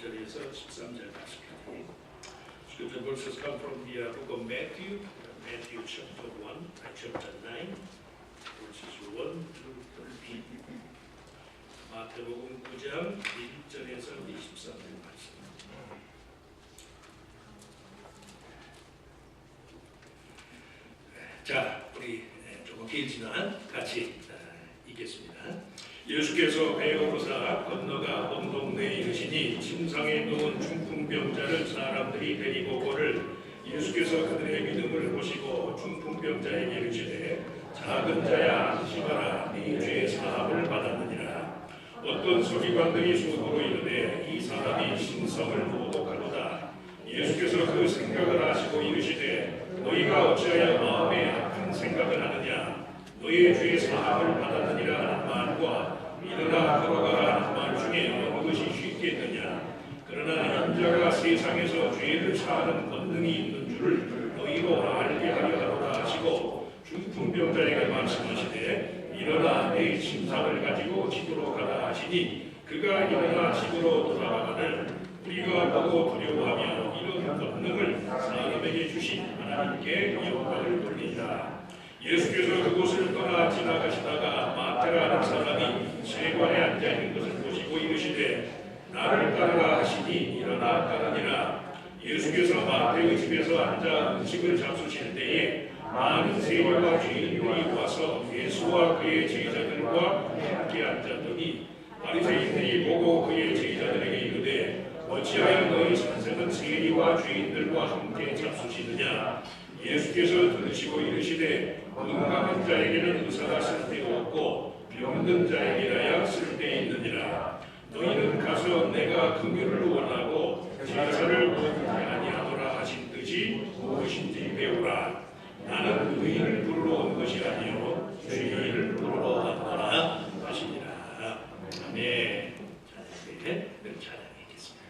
1절에서 13절까지. Scripture verses come from the book of Matthew, Matthew chapter 1, chapter 9, verses 1 to 13. 마태복음 9장 1절에서 23절 말씀. 자, 우리 조금 길지만 같이 읽겠습니다. 예수께서 배에 오르사 건너가 온 동네에 이르시니 침상에 누운 중풍병자를 사람들이 데리고 오거늘 예수께서 그들의 믿음을 보시고 중풍병자에게 이르시되 작은 자야 안심하라 네 죄 사함을 받았느니라. 어떤 서기관들이 속으로 이르되 이 사람이 신성을 모독하도다. 예수께서 그 생각을 아시고 이르시되 너희가 어찌하여 마음에 악한 생각을 하느냐. 너희의 죄 사함을 받았느니라 하는 말과 일어나 걸어가라 하는 말 중에 어느 것이 쉽겠느냐. 그러나 인자가 세상에서 죄를 사하는 권능이 있는 줄을 너희로 알게 하려 하노라 하시고 중풍병자에게 말씀하시되 일어나 내 침상을 가지고 집으로 가라 하시니 그가 일어나 집으로 돌아가거늘 우리가 보고 두려워하며 이런 권능을 사람에게 주신 하나님께 영광을 돌리라. 예수께서 그곳을 떠나 지나가시다가 마태라는 사람이 세관에 앉아있는 것을 보시고 이르시되 나를 따르라 하시니 일어나 따르니라. 예수께서 마태의 집에서 앉아 음식을 잡수실 때에 많은 세리와 죄인들이 와서 예수와 그의 제자들과 함께 앉았더니 바리새인들이 보고 그의 제자들에게 이르되 어찌하여 너희 선생은 세리와 죄인들과 함께 잡수시느냐. 예수께서 들으시고 이르시되 건강한 자에게는 의사가 쓸데없고 병든 자에게라야 쓸데있느니라. 너희는 가서 내가 긍휼을 원하고 제사를 원하지 아니하노라 하신 뜻이 무엇인지 배우라. 나는 의인을 부르러 온 것이 아니요 죄인을 부르러 왔노라 하시니라. 아멘. 자, 찬양하겠습니다.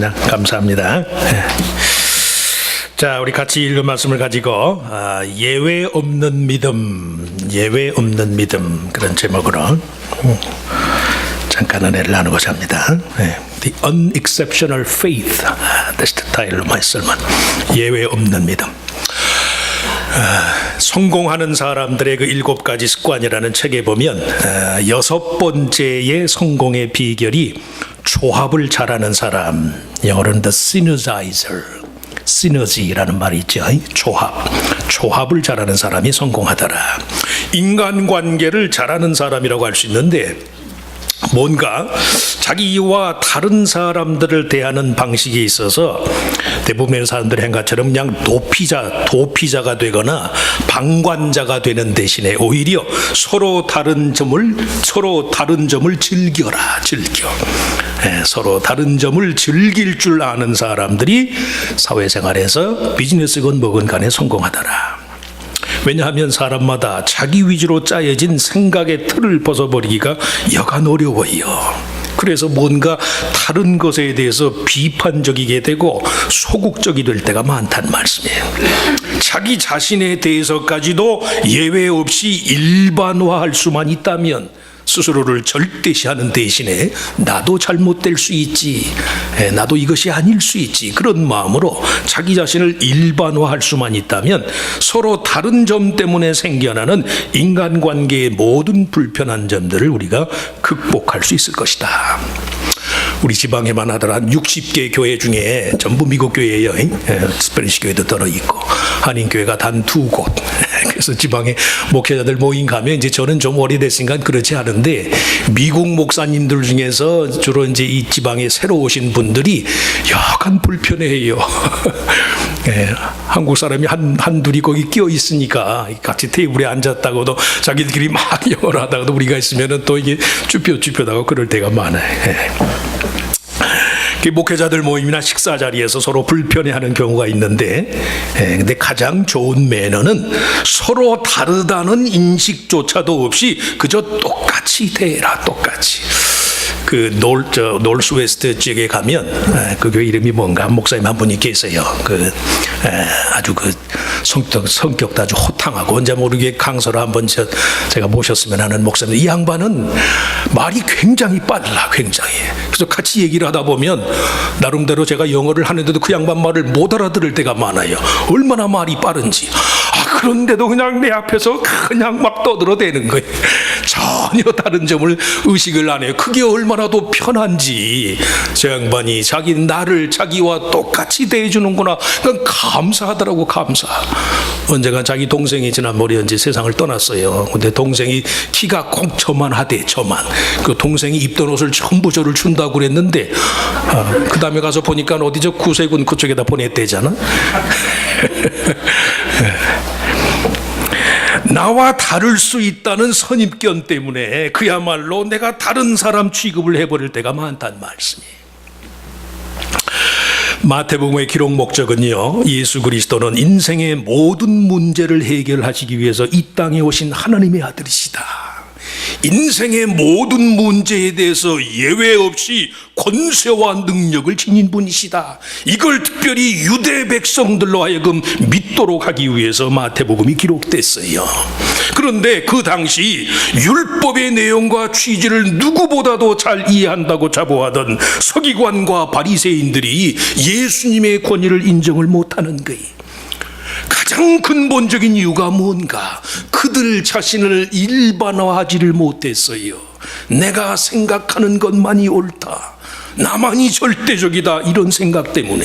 찬양 감사합니다. 자, 우리 같이 읽은 말씀을 가지고 예외 없는 믿음 그런 제목으로 잠깐 은혜를 나누고자 합니다. The Unexceptional Faith, that's the title of my sermon. 예외 없는 믿음. 성공하는 사람들의 그 7가지 습관이라는 책에 보면 6번째의 성공의 비결이 조합을 잘하는 사람, 영어로는 the synergizer, 시너지라는 말이 있죠. 조합을 잘하는 사람이 성공하더라. 인간관계를 잘하는 사람이라고 할 수 있는데 뭔가 자기와 다른 사람들을 대하는 방식에 있어서 대부분의 사람들의 행각처럼 그냥 도피자가 되거나 방관자가 되는 대신에 오히려 서로 다른 점을 즐겨. 서로 다른 점을 즐길 줄 아는 사람들이 사회생활에서 비즈니스건 뭐건 간에 성공하더라. 왜냐하면 사람마다 자기 위주로 짜여진 생각의 틀을 벗어버리기가 여간 어려워요. 그래서 뭔가 다른 것에 대해서 비판적이게 되고 소극적이 될 때가 많다는 말씀이에요. 자기 자신에 대해서까지도 예외 없이 일반화할 수만 있다면 스스로를 절대시하는 대신에 나도 잘못될 수 있지, 나도 이것이 아닐 수 있지, 그런 마음으로 자기 자신을 일반화할 수만 있다면 서로 다른 점 때문에 생겨나는 인간관계의 모든 불편한 점들을 우리가 극복할 수 있을 것이다. 우리 지방에만 하더라 한 60개 교회 중에 전부 미국 교회예요. 스페니시 교회도 들어있고 한인교회가 단 2곳. 그래서 지방에 목회자들 모임 가면 이제 저는 좀 오래됐으니까 그렇지 않은데 미국 목사님들 중에서 주로 이제 이 지방에 새로 오신 분들이 약간 불편해해요. 한국 사람이 한둘이 거기 끼어 있으니까 같이 테이블에 앉았다고도 자기들끼리 막 영어를 하다가도 우리가 있으면은 또 이게 쭈뼛쭈뼛하고 그럴 때가 많아요. 목회자들 모임이나 식사 자리에서 서로 불편해하는 경우가 있는데, 근데 가장 좋은 매너는 서로 다르다는 인식조차도 없이 그저 똑같이 대해라, 똑같이. 그 노스웨스트 지역에 가면 그 교회 이름이 뭔가 목사님 한 분이 계세요. 아주 성격도 아주 호탕하고 언제 모르게 강서로 한번 제가 모셨으면 하는 목사님. 이 양반은 말이 굉장히 빨라, 굉장히. 그래서 같이 얘기를 하다 보면 나름대로 제가 영어를 하는데도 그 양반 말을 못 알아들을 때가 많아요. 얼마나 말이 빠른지. 그런데도 그냥 내 앞에서 그냥 막 떠들어대는 거예요. 전혀 다른 점을 의식을 안 해요. 그게 얼마나 더 편한지. 저 양반이 나를 자기와 똑같이 대해주는구나. 그건 감사하더라고, 감사. 언젠가 자기 동생이 지난번에 이제 세상을 떠났어요. 근데 동생이 키가 꼭 저만하대, 저만. 그 동생이 입던 옷을 전부 저를 준다고 그랬는데, 그 다음에 가서 보니까 어디 저 구세군 그쪽에다 보냈대잖아. 나와 다를 수 있다는 선입견 때문에 그야말로 내가 다른 사람 취급을 해버릴 때가 많다는 말씀이에요. 마태복음의 기록 목적은요, 예수 그리스도는 인생의 모든 문제를 해결하시기 위해서 이 땅에 오신 하나님의 아들이시다. 인생의 모든 문제에 대해서 예외 없이 권세와 능력을 지닌 분이시다. 이걸 특별히 유대 백성들로 하여금 믿도록 하기 위해서 마태복음이 기록됐어요. 그런데 그 당시 율법의 내용과 취지를 누구보다도 잘 이해한다고 자부하던 서기관과 바리새인들이 예수님의 권위를 인정을 못하는 거예요. 가장 근본적인 이유가 뭔가? 그들 자신을 일반화하지를 못했어요. 내가 생각하는 것만이 옳다, 나만이 절대적이다, 이런 생각 때문에.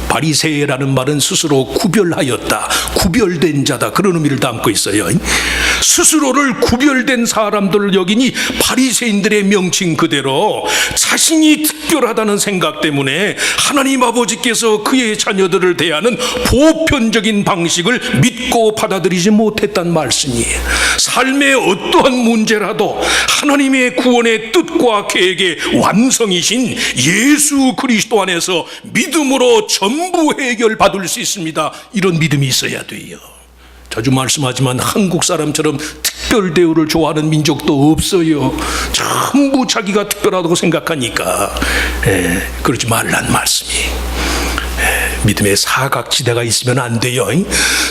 바리새라는 말은 스스로 구별하였다, 구별된 자다, 그런 의미를 담고 있어요. 스스로를 구별된 사람들을 여기니 바리새인들의 명칭 그대로 자신이 특별하다는 생각 때문에 하나님 아버지께서 그의 자녀들을 대하는 보편적인 방식을 믿고 받아들이지 못했단 말씀이에요. 삶의 어떠한 문제라도 하나님의 구원의 뜻과 계획의 완성이신 예수 그리스도 안에서 믿음으로 전부 해결받을 수 있습니다. 이런 믿음이 있어야 돼요. 자주 말씀하지만 한국 사람처럼 특별 대우를 좋아하는 민족도 없어요. 전부 자기가 특별하다고 생각하니까 그러지 말란 말씀이. 믿음의 사각지대가 있으면 안 돼요.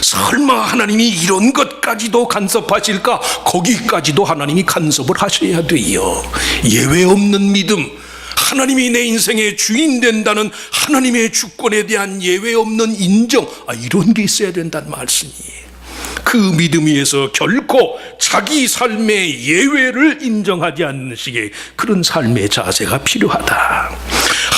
설마 하나님이 이런 것까지도 간섭하실까? 거기까지도 하나님이 간섭을 하셔야 돼요. 예외 없는 믿음, 하나님이 내 인생의 주인 된다는 하나님의 주권에 대한 예외 없는 인정, 이런 게 있어야 된다는 말씀이에요. 그 믿음 위에서 결코 자기 삶의 예외를 인정하지 않는 식의 그런 삶의 자세가 필요하다.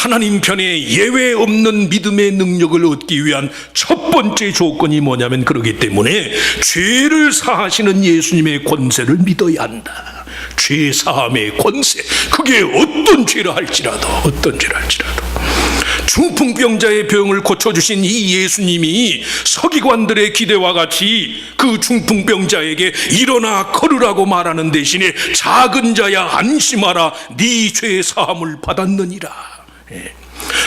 하나님 편에 예외 없는 믿음의 능력을 얻기 위한 첫 번째 조건이 뭐냐면, 그러기 때문에 죄를 사하시는 예수님의 권세를 믿어야 한다. 죄 사함의 권세, 그게 어떤 죄를 할지라도 중풍병자의 병을 고쳐주신 이 예수님이 서기관들의 기대와 같이 그 중풍병자에게 일어나 걸으라고 말하는 대신에 작은 자야 안심하라, 네 죄 사함을 받았느니라.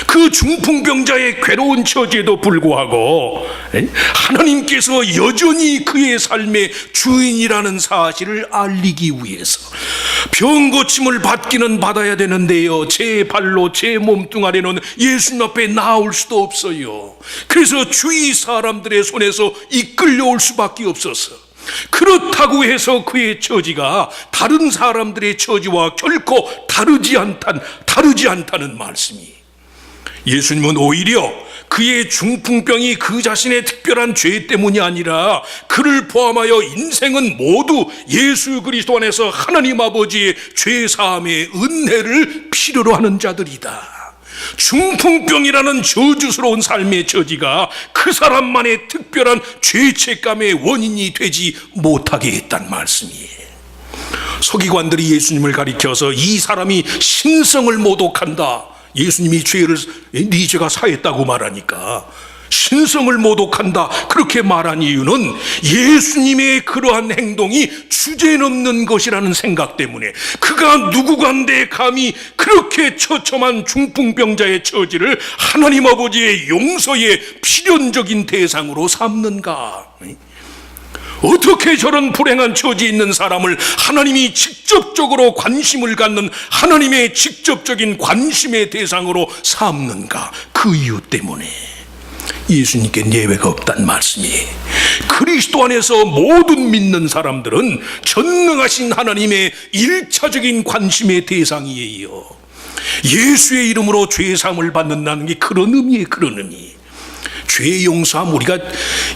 그 중풍병자의 괴로운 처지에도 불구하고 하나님께서 여전히 그의 삶의 주인이라는 사실을 알리기 위해서 병 고침을 받기는 받아야 되는데요, 제 발로 제 몸뚱아리는 예수님 앞에 나올 수도 없어요. 그래서 주위 사람들의 손에서 이끌려올 수밖에 없어서, 그렇다고 해서 그의 처지가 다른 사람들의 처지와 결코 다르지 않다는 말씀이, 예수님은 오히려 그의 중풍병이 그 자신의 특별한 죄 때문이 아니라 그를 포함하여 인생은 모두 예수 그리스도 안에서 하나님 아버지의 죄 사함의 은혜를 필요로 하는 자들이다. 중풍병이라는 저주스러운 삶의 처지가 그 사람만의 특별한 죄책감의 원인이 되지 못하게 했단 말씀이에요. 서기관들이 예수님을 가리켜서 이 사람이 신성을 모독한다, 예수님이 네 죄가 사했다고 말하니까 신성을 모독한다, 그렇게 말한 이유는 예수님의 그러한 행동이 주제넘는 것이라는 생각 때문에, 그가 누구간데 감히 그렇게 처참한 중풍병자의 처지를 하나님 아버지의 용서의 필연적인 대상으로 삼는가? 어떻게 저런 불행한 처지에 있는 사람을 하나님이 직접적으로 관심을 갖는 하나님의 직접적인 관심의 대상으로 삼는가? 그 이유 때문에 예수님께 예외가 없단 말씀이에요. 그리스도 안에서 모든 믿는 사람들은 전능하신 하나님의 일차적인 관심의 대상이에요. 예수의 이름으로 죄사함을 받는다는 게 그런 의미예요. 그런 의미. 죄 용서함, 우리가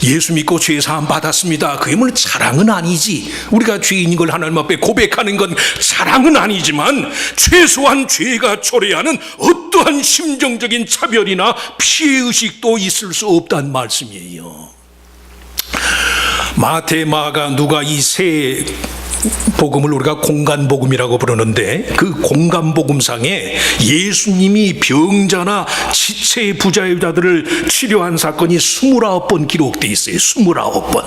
예수 믿고 죄 사함 받았습니다, 그게 뭐 자랑은 아니지. 우리가 죄인인 걸 하나님 앞에 고백하는 건 자랑은 아니지만 최소한 죄가 초래하는 어떠한 심정적인 차별이나 피해의식도 있을 수 없다는 말씀이에요. 마태, 마가, 누가 이 세 복음을 우리가 공간복음이라고 부르는데, 그 공간복음상에 예수님이 병자나 지체 부자유자들을 치료한 사건이 29번 기록되어 있어요. 29번.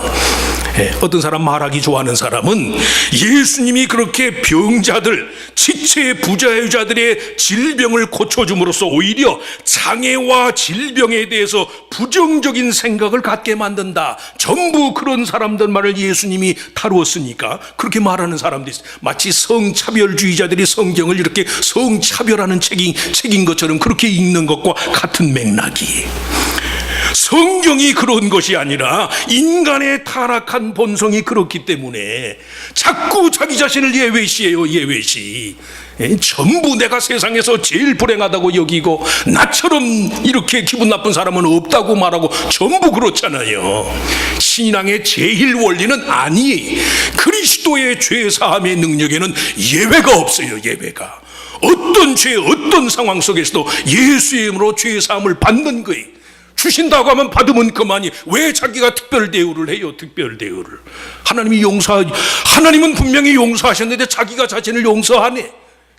어떤 사람, 말하기 좋아하는 사람은 예수님이 그렇게 병자들, 지체 부자유자들의 질병을 고쳐줌으로써 오히려 장애와 질병에 대해서 부정적인 생각을 갖게 만든다, 전부 그런 사람들 말을 예수님이 다루었으니까 그렇게 말하는 사람들이 있어요. 마치 성차별주의자들이 성경을 이렇게 성차별하는 책인 것처럼 그렇게 읽는 것과 같은 맥락이, 성경이 그런 것이 아니라 인간의 타락한 본성이 그렇기 때문에 자꾸 자기 자신을 예외시해요. 예외시. 전부 내가 세상에서 제일 불행하다고 여기고 나처럼 이렇게 기분 나쁜 사람은 없다고 말하고 전부 그렇잖아요. 신앙의 제일 원리는 아니에요. 그리스도의 죄 사함의 능력에는 예외가 없어요. 예외가. 어떤 죄, 어떤 상황 속에서도 예수의 이름으로 죄 사함을 받는 거예요. 주신다고 하면 받으면 그만이, 왜 자기가 특별 대우를 해요? 특별 대우를. 하나님은 분명히 용서하셨는데 자기가 자신을 용서하네.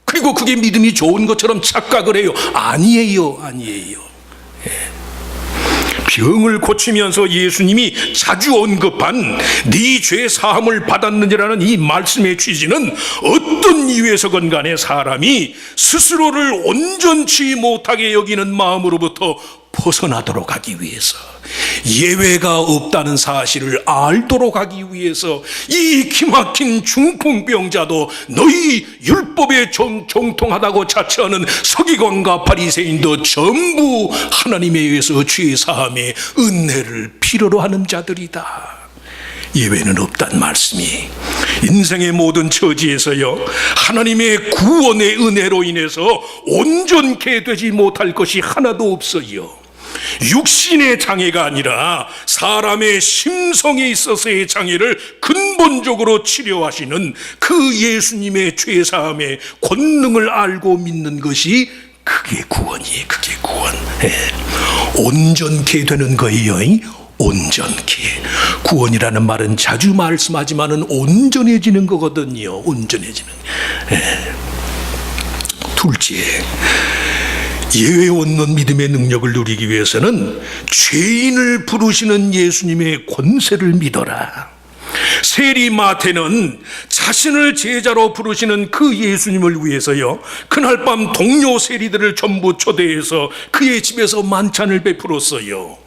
그리고 그게 믿음이 좋은 것처럼 착각을 해요. 아니에요. 병을 고치면서 예수님이 자주 언급한 네 죄 사함을 받았느니라는 이 말씀의 취지는 어떤 이유에서건 간에 사람이 스스로를 온전치 못하게 여기는 마음으로부터 벗어나도록 하기 위해서, 예외가 없다는 사실을 알도록 하기 위해서 이 기막힌 중풍병자도 너희 율법에 정통하다고 자처하는 서기관과 바리새인도 전부 하나님에 의해서 죄사함의 은혜를 필요로 하는 자들이다. 예외는 없단 말씀이 인생의 모든 처지에서요, 하나님의 구원의 은혜로 인해서 온전케 되지 못할 것이 하나도 없어요. 육신의 장애가 아니라 사람의 심성에 있어서의 장애를 근본적으로 치료하시는 그 예수님의 죄사함의 권능을 알고 믿는 것이 그게 구원이에요. 그게 구원. 온전케 되는 거예요. 온전케. 구원이라는 말은 자주 말씀하지만은 온전해지는 거거든요. 온전해지는. 둘째, 예외 없는 믿음의 능력을 누리기 위해서는 죄인을 부르시는 예수님의 권세를 믿어라. 세리 마태는 자신을 제자로 부르시는 그 예수님을 위해서요, 그날 밤 동료 세리들을 전부 초대해서 그의 집에서 만찬을 베풀었어요.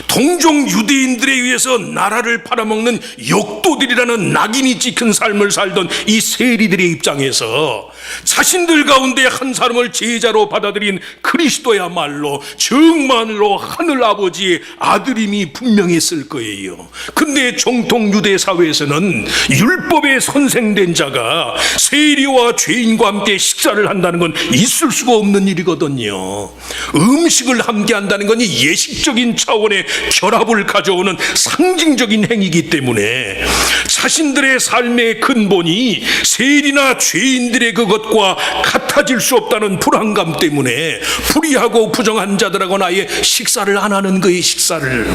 동종 유대인들에 의해서 나라를 팔아먹는 역도들이라는 낙인이 찍힌 삶을 살던 이 세리들의 입장에서 자신들 가운데 한 사람을 제자로 받아들인 그리스도야말로 정말로 하늘 아버지의 아들임이 분명했을 거예요. 근데 정통 유대 사회에서는 율법에 선생된 자가 세리와 죄인과 함께 식사를 한다는 건 있을 수가 없는 일이거든요. 음식을 함께 한다는 건 예식적인 차원의 결합을 가져오는 상징적인 행위이기 때문에 자신들의 삶의 근본이 세리나 죄인들의 그것과 같아질 수 없다는 불안감 때문에 불의하고 부정한 자들하고는 아예 식사를 안 하는 거예요. 식사를.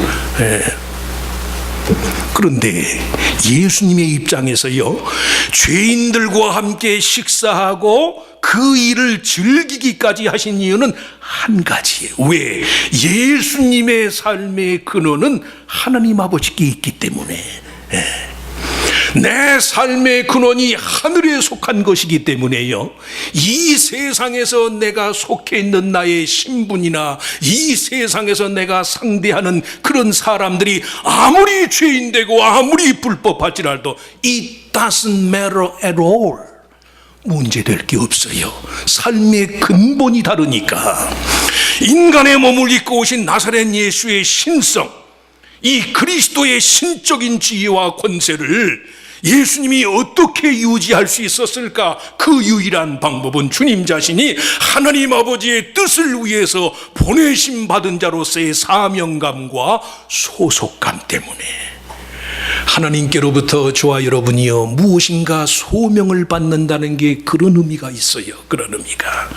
그런데 예수님의 입장에서요, 죄인들과 함께 식사하고 그 일을 즐기기까지 하신 이유는 한 가지예요. 왜? 예수님의 삶의 근원은 하나님 아버지께 있기 때문에. 내 삶의 근원이 하늘에 속한 것이기 때문에요, 이 세상에서 내가 속해 있는 나의 신분이나 이 세상에서 내가 상대하는 그런 사람들이 아무리 죄인되고 아무리 불법할지라도 it doesn't matter at all. 문제될 게 없어요. 삶의 근본이 다르니까. 인간의 몸을 입고 오신 나사렛 예수의 신성, 이 그리스도의 신적인 지혜와 권세를 예수님이 어떻게 유지할 수 있었을까? 그 유일한 방법은 주님 자신이 하나님 아버지의 뜻을 위해서 보내심 받은 자로서의 사명감과 소속감 때문에. 하나님께로부터 저와 여러분이요, 무엇인가 소명을 받는다는 게 그런 의미가 있어요. 그런 의미가.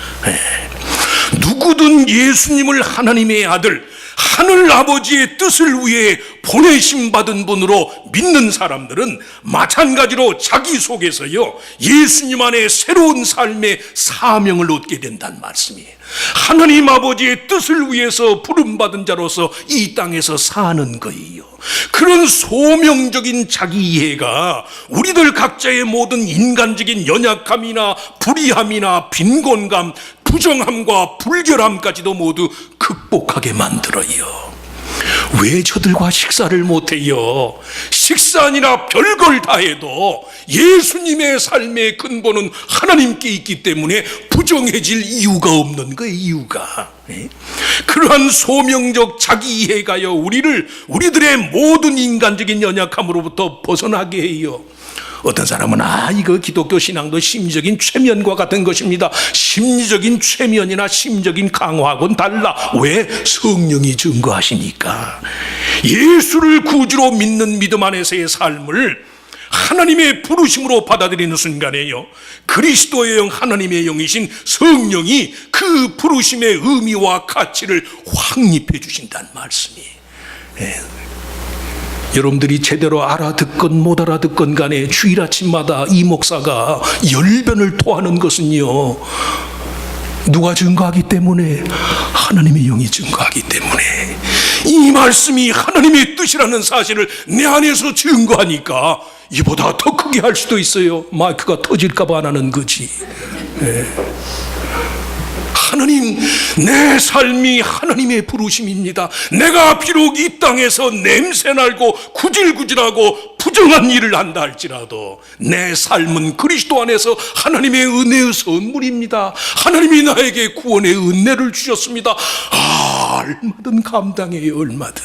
누구든 예수님을 하나님의 아들, 하늘 아버지의 뜻을 위해 보내심 받은 분으로 믿는 사람들은 마찬가지로 자기 속에서요, 예수님 안에 새로운 삶의 사명을 얻게 된다는 말씀이에요. 하나님 아버지의 뜻을 위해서 부름받은 자로서 이 땅에서 사는 거예요. 그런 소명적인 자기 이해가 우리들 각자의 모든 인간적인 연약함이나 불의함이나 빈곤감, 부정함과 불결함까지도 모두 극복하게 만들어요. 왜 저들과 식사를 못해요? 식사 아니라 별걸 다 해도 예수님의 삶의 근본은 하나님께 있기 때문에 부정해질 이유가 없는 거예요. 이유가. 그러한 소명적 자기 이해가요, 우리들의 모든 인간적인 연약함으로부터 벗어나게 해요. 어떤 사람은 이거 기독교 신앙도 심리적인 최면과 같은 것입니다. 심리적인 최면이나 심적인 강화하고는 달라. 왜? 성령이 증거하시니까. 예수를 구주로 믿는 믿음 안에서의 삶을 하나님의 부르심으로 받아들이는 순간에요, 그리스도의 영, 하나님의 영이신 성령이 그 부르심의 의미와 가치를 확립해 주신다는 말씀이에요. 여러분들이 제대로 알아듣건 못 알아듣건 간에 주일 아침마다 이 목사가 열변을 토하는 것은요, 누가 증거하기 때문에? 하나님의 영이 증거하기 때문에. 이 말씀이 하나님의 뜻이라는 사실을 내 안에서 증거하니까 이보다 더 크게 할 수도 있어요. 마이크가 터질까 봐 안 하는 거지. 하나님, 내 삶이 하나님의 부르심입니다. 내가 비록 이 땅에서 냄새나고 구질구질하고 부정한 일을 한다 할지라도 내 삶은 그리스도 안에서 하나님의 은혜의 선물입니다. 하나님이 나에게 구원의 은혜를 주셨습니다. 얼마든 감당해요, 얼마든.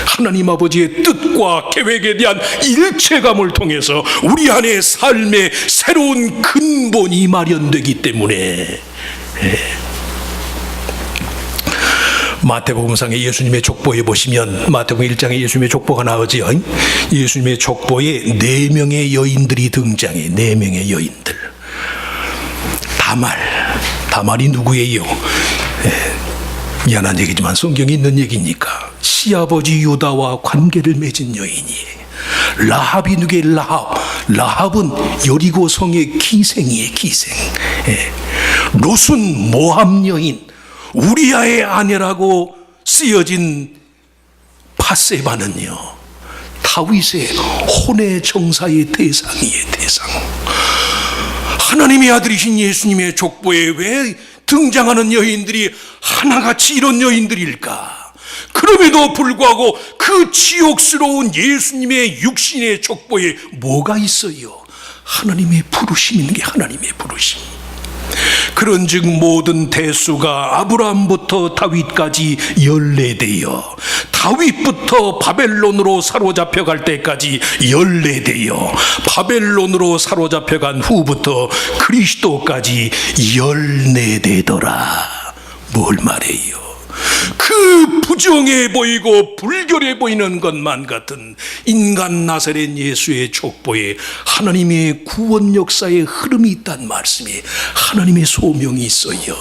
하나님 아버지의 뜻과 계획에 대한 일체감을 통해서 우리 안에 삶의 새로운 근본이 마련되기 때문에 마태복음상의 예수님의 족보에 보시면 마태복음 1장에 예수님의 족보가 나오지요. 예수님의 족보에 4명의 여인들이 등장해. 4명의 여인들. 다말이 누구예요? 미안한 얘기지만 성경에 있는 얘기니까 시아버지 유다와 관계를 맺은 여인이에요. 라합이 누구예요? 라합은 여리고 성의 기생이에요. 기생. 롯은 모함 여인, 우리아의 아내라고 쓰여진 바세바는요, 다윗의 혼의 정사의 대상이에요. 대상. 하나님의 아들이신 예수님의 족보에 왜 등장하는 여인들이 하나같이 이런 여인들일까? 그럼에도 불구하고 그 지옥스러운 예수님의 육신의 족보에 뭐가 있어요? 하나님의 부르심인 게 하나님의 부르심. 그런즉 모든 대수가 아브라함부터 다윗까지 연례되어 다윗부터 바벨론으로 사로잡혀 갈 때까지 연례되어 바벨론으로 사로잡혀간 후부터 그리스도까지 연례되더라. 뭘 말해요? 그 부정해 보이고 불결해 보이는 것만 같은 인간 나사렛 예수의 족보에 하나님의 구원 역사의 흐름이 있단 말씀이, 하나님의 소명이 있어요.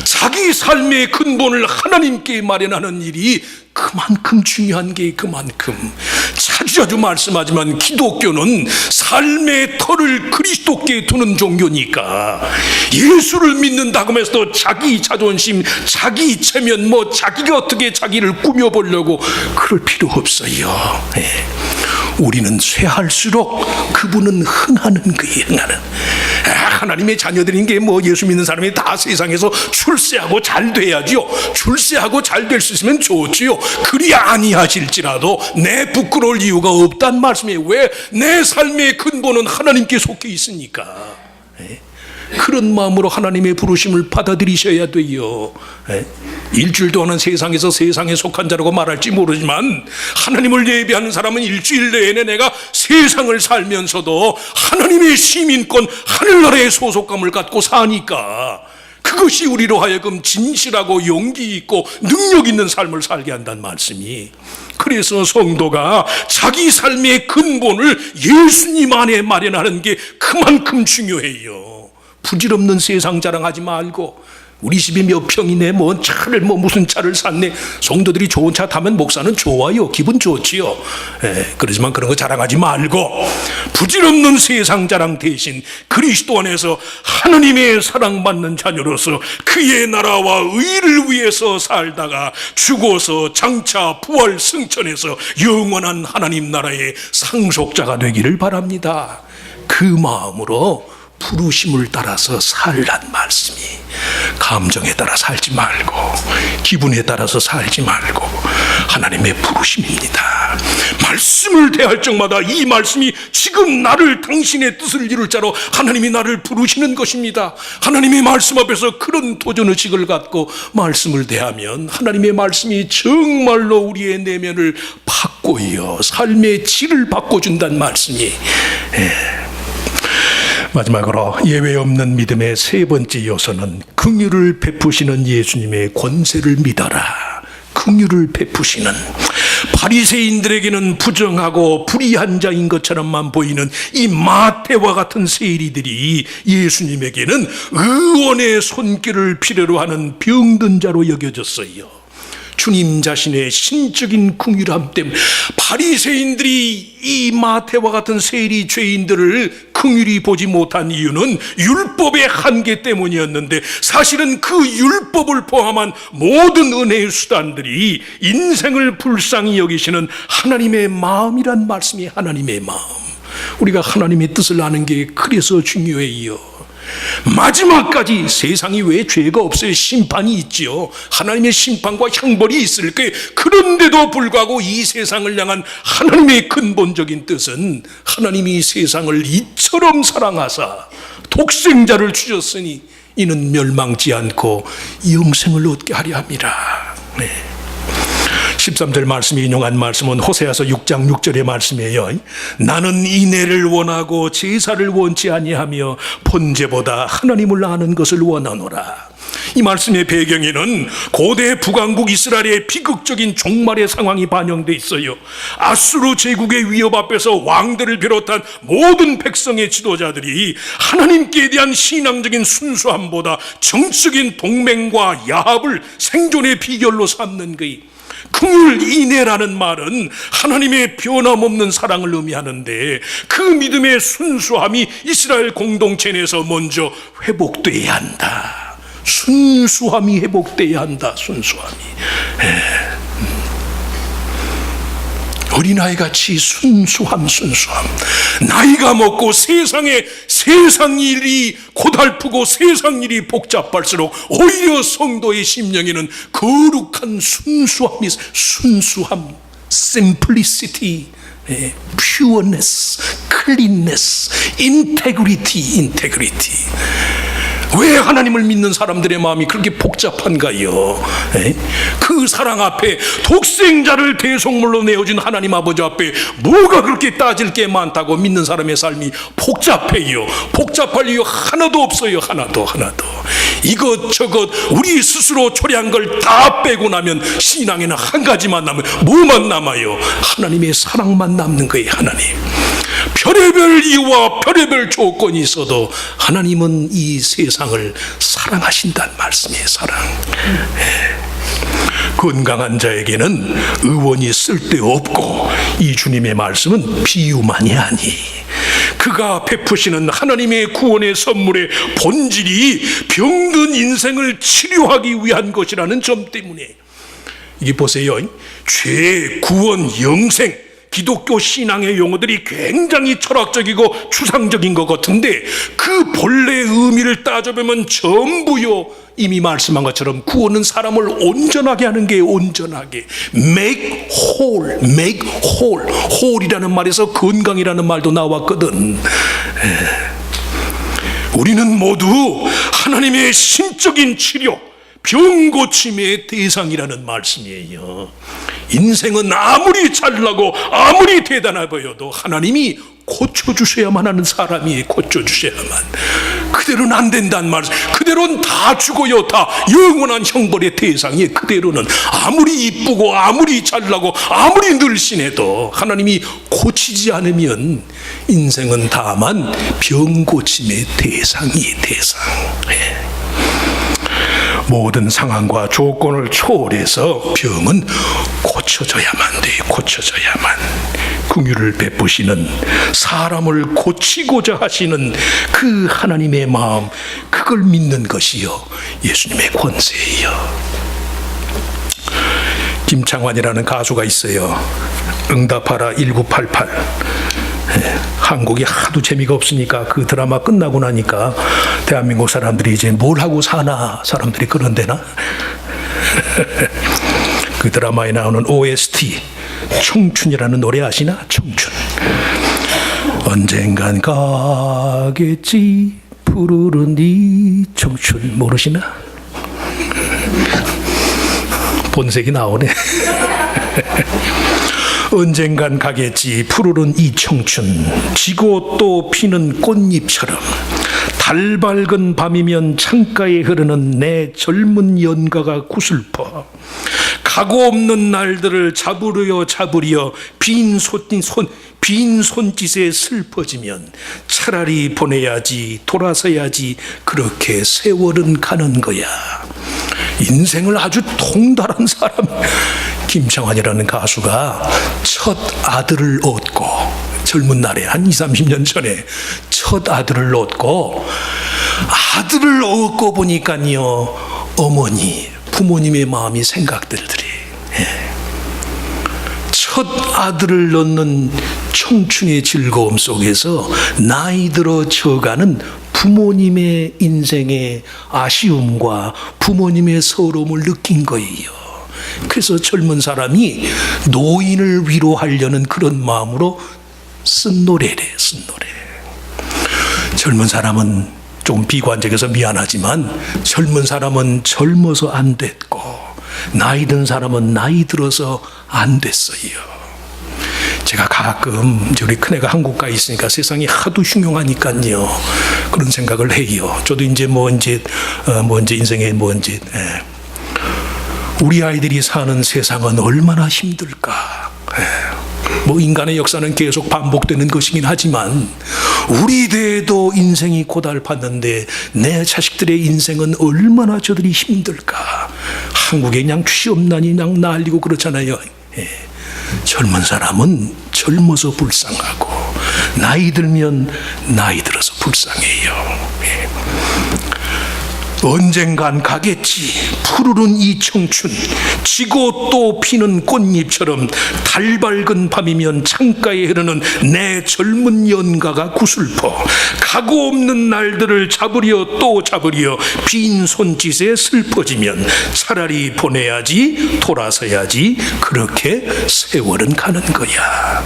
자기 삶의 근본을 하나님께 마련하는 일이 그만큼 중요한 게, 그만큼 자주 말씀하지만 기독교는 삶의 터를 그리스도께 두는 종교니까 예수를 믿는다고 해서 자기 자존심, 자기 체면, 자기가 어떻게 자기를 꾸며보려고 그럴 필요 없어요. 우리는 쇠할수록 그분은 흥하는 거예요. 흥하는. 하나님의 자녀들인 게 예수 믿는 사람이 다 세상에서 출세하고 잘 돼야지요. 출세하고 잘 될 수 있으면 좋지요. 그리 아니하실지라도 내 부끄러울 이유가 없단 말씀이에요. 왜? 내 삶의 근본은 하나님께 속해 있으니까. 그런 마음으로 하나님의 부르심을 받아들이셔야 돼요. 일주일 동안은 세상에서 세상에 속한 자라고 말할지 모르지만 하나님을 예배하는 사람은 일주일 내내 내가 세상을 살면서도 하나님의 시민권, 하늘나라의 소속감을 갖고 사니까 그것이 우리로 하여금 진실하고 용기 있고 능력 있는 삶을 살게 한다는 말씀이. 그래서 성도가 자기 삶의 근본을 예수님 안에 마련하는 게 그만큼 중요해요. 부질없는 세상 자랑하지 말고, 우리 집이 몇 평이네, 차를 무슨 차를 샀네. 성도들이 좋은 차 타면 목사는 좋아요. 기분 좋지요. 그러지만 그런 거 자랑하지 말고 부질없는 세상 자랑 대신 그리스도 안에서 하나님의 사랑받는 자녀로서 그의 나라와 의를 위해서 살다가 죽어서 장차 부활 승천해서 영원한 하나님 나라의 상속자가 되기를 바랍니다. 그 마음으로 부르심을 따라서 살란 말씀이, 감정에 따라 살지 말고 기분에 따라서 살지 말고 하나님의 부르심입니다. 말씀을 대할 적마다 이 말씀이 지금 나를 당신의 뜻을 이룰 자로 하나님이 나를 부르시는 것입니다. 하나님의 말씀 앞에서 그런 도전의식을 갖고 말씀을 대하면 하나님의 말씀이 정말로 우리의 내면을 바꿔요. 삶의 질을 바꿔준다는 말씀이. 마지막으로 예외 없는 믿음의 세 번째 요소는 긍휼을 베푸시는 예수님의 권세를 믿어라. 긍휼을 베푸시는, 바리새인들에게는 부정하고 불의한 자인 것처럼만 보이는 이 마태와 같은 세리들이 예수님에게는 의원의 손길을 필요로 하는 병든 자로 여겨졌어요. 주님 자신의 신적인 긍휼함 때문에 바리새인들이 이 마태와 같은 세리 죄인들을 긍휼히 보지 못한 이유는 율법의 한계 때문이었는데, 사실은 그 율법을 포함한 모든 은혜의 수단들이 인생을 불쌍히 여기시는 하나님의 마음이란 말씀이, 하나님의 마음. 우리가 하나님의 뜻을 아는 게 그래서 중요해요. 마지막까지 세상이 왜 죄가 없어요? 심판이 있지요. 하나님의 심판과 형벌이 있을 거예요. 그런데도 불구하고 이 세상을 향한 하나님의 근본적인 뜻은 하나님이 세상을 이처럼 사랑하사 독생자를 주셨으니 이는 멸망치 않고 영생을 얻게 하려 함이라. 13절 말씀이 인용한 말씀은 호세아서 6장 6절의 말씀이에요. 나는 인애를 원하고 제사를 원치 아니하며 번제보다 하나님을 아는 것을 원하노라. 이 말씀의 배경에는 고대 북왕국 이스라엘의 비극적인 종말의 상황이 반영되어 있어요. 아수르 제국의 위협 앞에서 왕들을 비롯한 모든 백성의 지도자들이 하나님께 대한 신앙적인 순수함보다 정치적인 동맹과 야합을 생존의 비결로 삼는 거예요. 긍휼 인애라는 말은 하나님의 변함없는 사랑을 의미하는데 그 믿음의 순수함이 이스라엘 공동체 내에서 먼저 회복돼야 한다. 순수함이 회복돼야 한다. 순수함이. 어린아이같이 순수함. 나이가 먹고 세상 일이 고달프고 세상 일이 복잡할수록 오히려 성도의 심령에는 거룩한 순수함이 있어요. 순수함, simplicity, pureness, cleanness, integrity. 왜 하나님을 믿는 사람들의 마음이 그렇게 복잡한가요? 그 사랑 앞에 독생자를 대속물로 내어준 하나님 아버지 앞에 뭐가 그렇게 따질 게 많다고 믿는 사람의 삶이 복잡해요. 복잡할 이유 하나도 없어요. 하나도. 이것저것 우리 스스로 초래한 걸 다 빼고 나면 신앙에는 한 가지만 남아요. 뭐만 남아요? 하나님의 사랑만 남는 거예요. 하나님. 별의별 이유와 별의별 조건이 있어도 하나님은 이 세상을 사랑하신다는 말씀이에요. 사랑. 건강한 자에게는 의원이 쓸데없고 이 주님의 말씀은 비유만이 아니, 그가 베푸시는 하나님의 구원의 선물의 본질이 병든 인생을 치료하기 위한 것이라는 점 때문에, 이게 보세요, 죄, 구원, 영생, 기독교 신앙의 용어들이 굉장히 철학적이고 추상적인 것 같은데 그 본래의 의미를 따져보면 전부요, 이미 말씀한 것처럼 구원은 사람을 온전하게 하는 게 온전하게, make whole. whole이라는 말에서 건강이라는 말도 나왔거든. 우리는 모두 하나님의 신적인 치료, 병 고침의 대상이라는 말씀이에요. 인생은 아무리 잘나고 아무리 대단해 보여도 하나님이 고쳐주셔야만 하는 사람이 고쳐주셔야만. 그대로는 안 된다는 말. 그대로는 다 죽어요. 다 영원한 형벌의 대상이. 그대로는 아무리 이쁘고 아무리 잘나고 아무리 늘씬해도 하나님이 고치지 않으면 인생은 다만 병 고침의 대상. 모든 상황과 조건을 초월해서 병은 고쳐져야만 돼요. 고쳐져야만. 긍휼을 베푸시는, 사람을 고치고자 하시는 그 하나님의 마음, 그걸 믿는 것이요 예수님의 권세예요. 김창완이라는 가수가 있어요. 응답하라 1988. 한국이 하도 재미가 없으니까 그 드라마 끝나고 나니까 대한민국 사람들이 이제 뭘 하고 사나, 사람들이 그런데나. 그 드라마에 나오는 OST 청춘이라는 노래 아시나? 청춘. 언젠간 가겠지 푸르른 이 청춘. 모르시나? 본색이 나오네. 언젠간 가겠지 푸르른 이 청춘, 지고 또 피는 꽃잎처럼. 달 밝은 밤이면 창가에 흐르는 내 젊은 연가가 구슬퍼. 각오 없는 날들을 잡으려 빈 손짓에 슬퍼지면 차라리 보내야지, 돌아서야지, 그렇게 세월은 가는 거야. 인생을 아주 통달한 사람, 김창완이라는 가수가 첫 아들을 얻고, 젊은 날에 한 20, 30년 전에 첫 아들을 얻고, 아들을 얻고 보니까요, 어머니, 부모님의 마음이 생각들더래. 첫 아들을 낳는 청춘의 즐거움 속에서 나이 들어 져가는 부모님의 인생의 아쉬움과 부모님의 서러움을 느낀 거예요. 그래서 젊은 사람이 노인을 위로하려는 그런 마음으로 쓴 노래래, 쓴 노래. 젊은 사람은 좀 비관적이어서 미안하지만 젊은 사람은 젊어서 안 됐고 나이 든 사람은 나이 들어서 안 됐어요. 제가 가끔 우리 큰애가 한국 가 있으니까 세상이 하도 흉흉하니까요. 그런 생각을 해요. 저도 이제 인생에 우리 아이들이 사는 세상은 얼마나 힘들까. 인간의 역사는 계속 반복되는 것이긴 하지만 우리 대에도 인생이 고달팠는데 내 자식들의 인생은 얼마나 저들이 힘들까. 한국에 그냥 취업난이 그냥 날리고 그렇잖아요. 젊은 사람은 젊어서 불쌍하고 나이 들면 나이 들어서 불쌍해요. 언젠간 가겠지. 푸르른 이 청춘, 지고 또 피는 꽃잎처럼 달 밝은 밤이면 창가에 흐르는 내 젊은 연가가 구슬퍼 가고 없는 날들을 잡으려 또 잡으려 빈 손짓에 슬퍼지면 차라리 보내야지, 돌아서야지. 그렇게 세월은 가는 거야.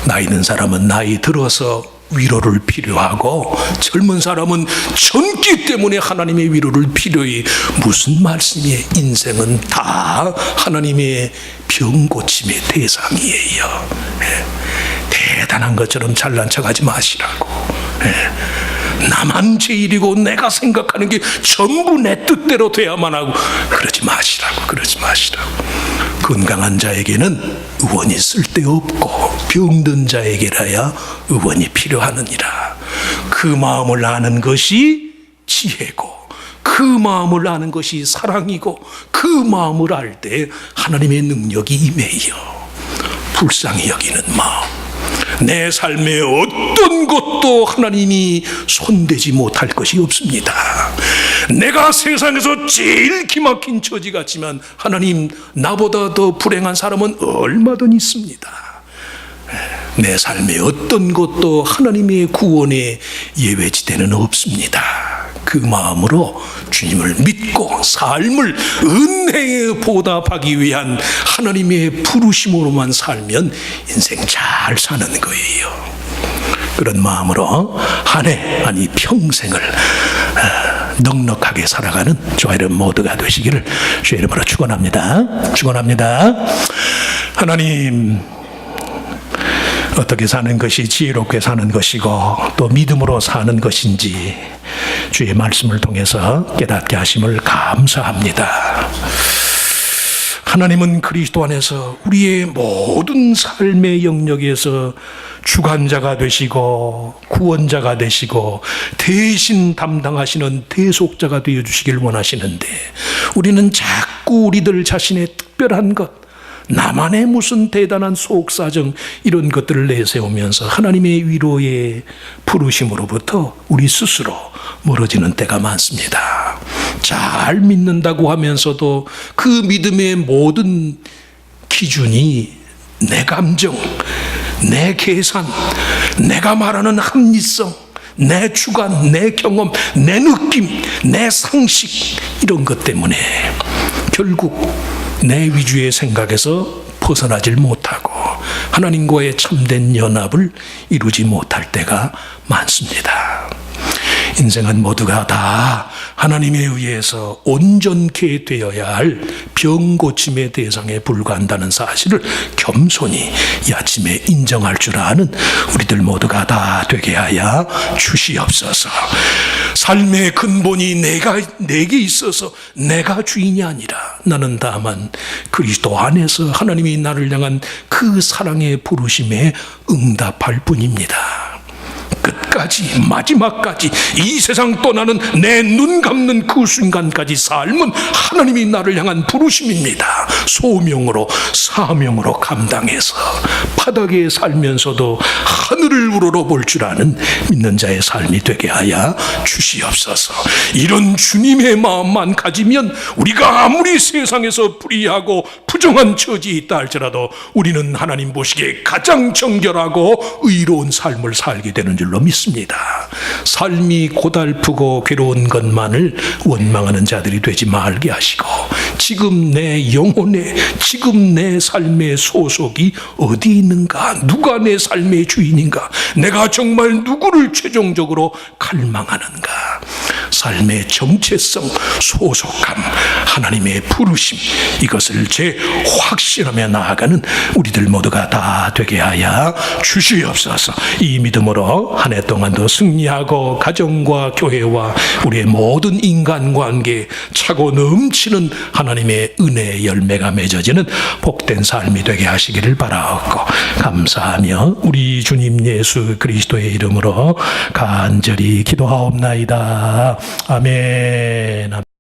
나이 든 사람은 나이 들어서 위로를 필요하고 젊은 사람은 젊기 때문에 하나님의 위로를 필요해. 무슨 말씀이에요? 인생은 다 하나님의 병고침의 대상이에요. 대단한 것처럼 잘난 척하지 마시라고. 나만 제일이고 내가 생각하는 게 전부 내 뜻대로 돼야만 하고 그러지 마시라고. 건강한 자에게는 의원이 쓸데없고 병든 자에게라야 의원이 필요하느니라. 그 마음을 아는 것이 지혜고 그 마음을 아는 것이 사랑이고 그 마음을 알 때 하나님의 능력이 임해요. 불쌍히 여기는 마음. 내 삶의 어떤 것도 하나님이 손대지 못할 것이 없습니다. 내가 세상에서 제일 기막힌 처지 같지만 하나님, 나보다 더 불행한 사람은 얼마든 있습니다. 내 삶의 어떤 것도 하나님의 구원의 예외지대는 없습니다. 그 마음으로 주님을 믿고 삶을 은혜에 보답하기 위한 하나님의 부르심으로만 살면 인생 잘 사는 거예요. 그런 마음으로 한 해, 아니 평생을 넉넉하게 살아가는 저와 여러분 모두가 되시기를 주의 이름으로 축원합니다. 하나님, 어떻게 사는 것이 지혜롭게 사는 것이고 또 믿음으로 사는 것인지 주의 말씀을 통해서 깨닫게 하심을 감사합니다. 하나님은 그리스도 안에서 우리의 모든 삶의 영역에서 주관자가 되시고 구원자가 되시고 대신 담당하시는 대속자가 되어주시길 원하시는데 우리는 자꾸 우리들 자신의 특별한 것, 나만의 무슨 대단한 속사정 이런 것들을 내세우면서 하나님의 위로의 부르심으로부터 우리 스스로 멀어지는 때가 많습니다. 잘 믿는다고 하면서도 그 믿음의 모든 기준이 내 감정, 내 계산, 내가 말하는 합리성, 내 주관, 내 경험, 내 느낌, 내 상식 이런 것 때문에 결국 내 위주의 생각에서 벗어나질 못하고 하나님과의 참된 연합을 이루지 못할 때가 많습니다. 인생은 모두가 다 하나님에 의해서 온전케 되어야 할 병고침의 대상에 불과한다는 사실을 겸손히 이 아침에 인정할 줄 아는 우리들 모두가 다 되게 하여 주시옵소서. 삶의 근본이 내게 있어서 내가 주인이 아니라 나는 다만 그리스도 안에서 하나님이 나를 향한 그 사랑의 부르심에 응답할 뿐입니다. 끝 끝까지, 마지막까지, 이 세상 떠나는 내 눈 감는 그 순간까지 삶은 하나님이 나를 향한 부르심입니다. 소명으로, 사명으로 감당해서 바닥에 살면서도 하늘을 우러러볼 줄 아는 믿는 자의 삶이 되게 하여 주시옵소서. 이런 주님의 마음만 가지면 우리가 아무리 세상에서 불의하고 부정한 처지에 있다 할지라도 우리는 하나님 보시기에 가장 정결하고 의로운 삶을 살게 되는 줄로 믿습니다. 삶이 고달프고 괴로운 것만을 원망하는 자들이 되지 말게 하시고, 지금 내 영혼에, 지금 내 삶의 소속이 어디 있는가, 누가 내 삶의 주인인가, 내가 정말 누구를 최종적으로 갈망하는가, 삶의 정체성, 소속감, 하나님의 부르심, 이것을 확신하며 나아가는 우리들 모두가 다 되게 하여 주시옵소서. 이 믿음으로 한 해 동안도 승리하고 가정과 교회와 우리의 모든 인간관계에 차고 넘치는 하나님의 은혜의 열매가 맺어지는 복된 삶이 되게 하시기를 바라옵고, 감사하며 우리 주님 예수 그리스도의 이름으로 간절히 기도하옵나이다. 아멘.